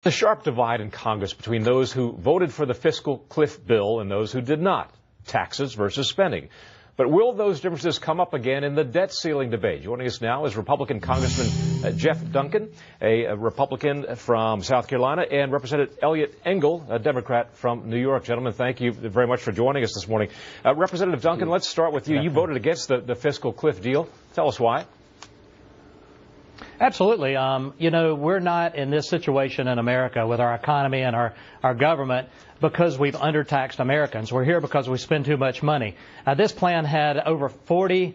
A sharp divide in Congress between those who voted for the fiscal cliff bill and those who did not. Taxes versus spending. But will those differences come up again in the debt ceiling debate? Joining us now is Republican Congressman Jeff Duncan, a Republican from South Carolina, and Representative Eliot Engel, a Democrat from New York. Gentlemen, thank you very much for joining us this morning. Representative Duncan, let's start with you. You voted against the fiscal cliff deal. Tell us why. Absolutely. We're not in this situation in America with our economy and our government because we've undertaxed Americans. We're here because we spend too much money. This plan had over $40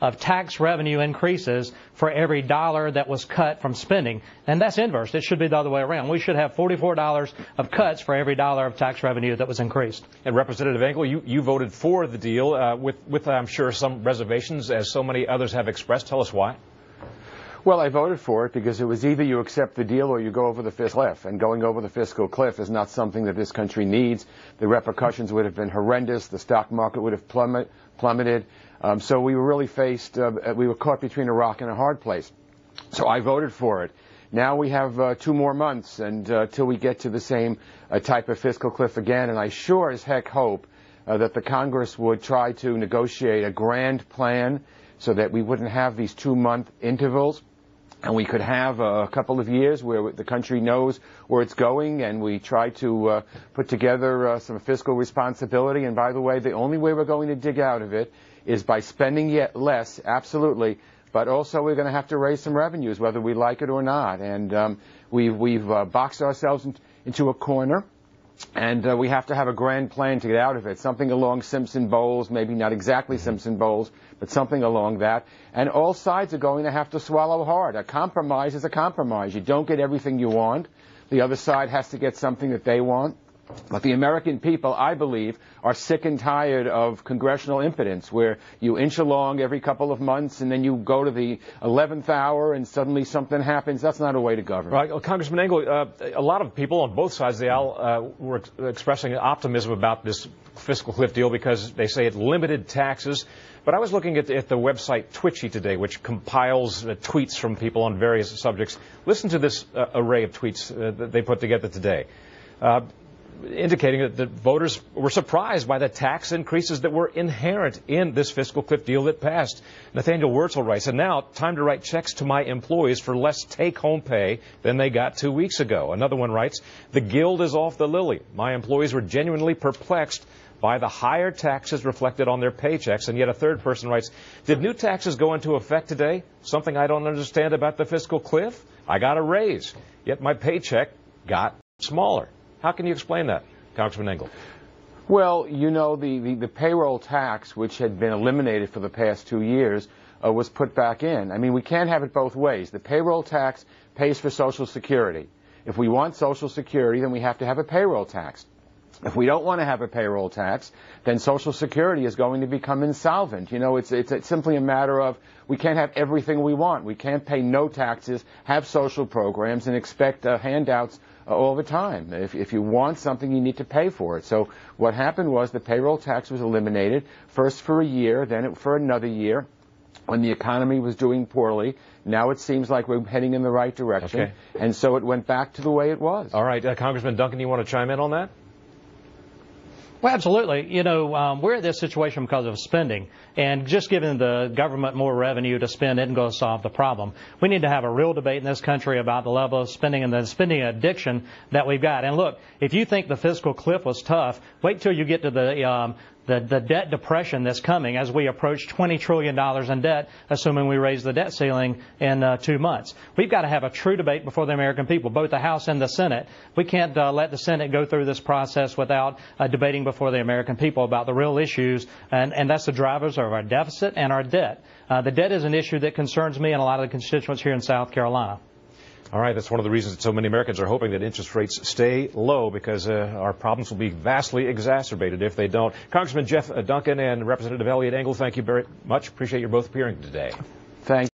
of tax revenue increases for every dollar that was cut from spending. And that's inverse. It should be the other way around. We should have $44 of cuts for every dollar of tax revenue that was increased. And Representative Engel, you voted for the deal with I'm sure, some reservations, as so many others have expressed. Tell us why. Well, I voted for it because it was either you accept the deal or you go over the fiscal cliff. And going over the fiscal cliff is not something that this country needs. The repercussions would have been horrendous. The stock market would have plummeted. So we were really we were caught between a rock and a hard place. So I voted for it. Now we have 2 more months until we get to the same type of fiscal cliff again. And I sure as heck hope that the Congress would try to negotiate a grand plan so that we wouldn't have these 2-month intervals. And we could have a couple of years where the country knows where it's going, and we try to put together some fiscal responsibility. And by the way, the only way we're going to dig out of it is by spending yet less, absolutely, but also we're going to have to raise some revenues, whether we like it or not. And we've boxed ourselves into a corner. And we have to have a grand plan to get out of it, something along Simpson Bowles, maybe not exactly Simpson Bowles, but something along that. And all sides are going to have to swallow hard. A compromise is a compromise. You don't get everything you want. The other side has to get something that they want. But the American people, I believe, are sick and tired of congressional impotence, where you inch along every couple of months and then you go to the 11th hour and suddenly something happens. That's not a way to govern. Right. Well, Congressman Engel, a lot of people on both sides of the aisle were expressing optimism about this fiscal cliff deal because they say it limited taxes. But I was looking at the website Twitchy today, which compiles tweets from people on various subjects. Listen to this array of tweets that they put together today. Indicating that the voters were surprised by the tax increases that were inherent in this fiscal cliff deal that passed. Nathaniel Wurzel writes, and now time to write checks to my employees for less take-home pay than they got 2 weeks ago. Another one writes, the guild is off the lily. My employees were genuinely perplexed by the higher taxes reflected on their paychecks. And yet a third person writes, did new taxes go into effect today? Something I don't understand about the fiscal cliff? I got a raise, yet my paycheck got smaller. How can you explain that, Congressman Engel? Well, you know, the payroll tax, which had been eliminated for the past 2 years, was put back in. I mean, we can't have it both ways. The payroll tax pays for Social Security. If we want Social Security, then we have to have a payroll tax. If we don't want to have a payroll tax, then Social Security is going to become insolvent. You know, it's simply a matter of we can't have everything we want. We can't pay no taxes, have social programs, and expect handouts all the time. If you want something, you need to pay for it. So what happened was the payroll tax was eliminated, first for a year, then for another year, when the economy was doing poorly. Now it seems like we're heading in the right direction. Okay. And so it went back to the way it was. All right. Congressman Duncan, you want to chime in on that? Well, absolutely. We're in this situation because of spending, and just giving the government more revenue to spend isn't going to solve the problem. We need to have a real debate in this country about the level of spending and the spending addiction that we've got. And look, if you think the fiscal cliff was tough, wait till you get to the debt depression that's coming as we approach $20 trillion in debt, assuming we raise the debt ceiling in 2 months. We've got to have a true debate before the American people, both the House and the Senate. We can't let the Senate go through this process without debating before the American people about the real issues, and that's the drivers of our deficit and our debt. The debt is an issue that concerns me and a lot of the constituents here in South Carolina. All right, that's one of the reasons that so many Americans are hoping that interest rates stay low, because our problems will be vastly exacerbated if they don't. Congressman Jeff Duncan and Representative Eliot Engel, thank you very much. Appreciate you both appearing today. Thank you.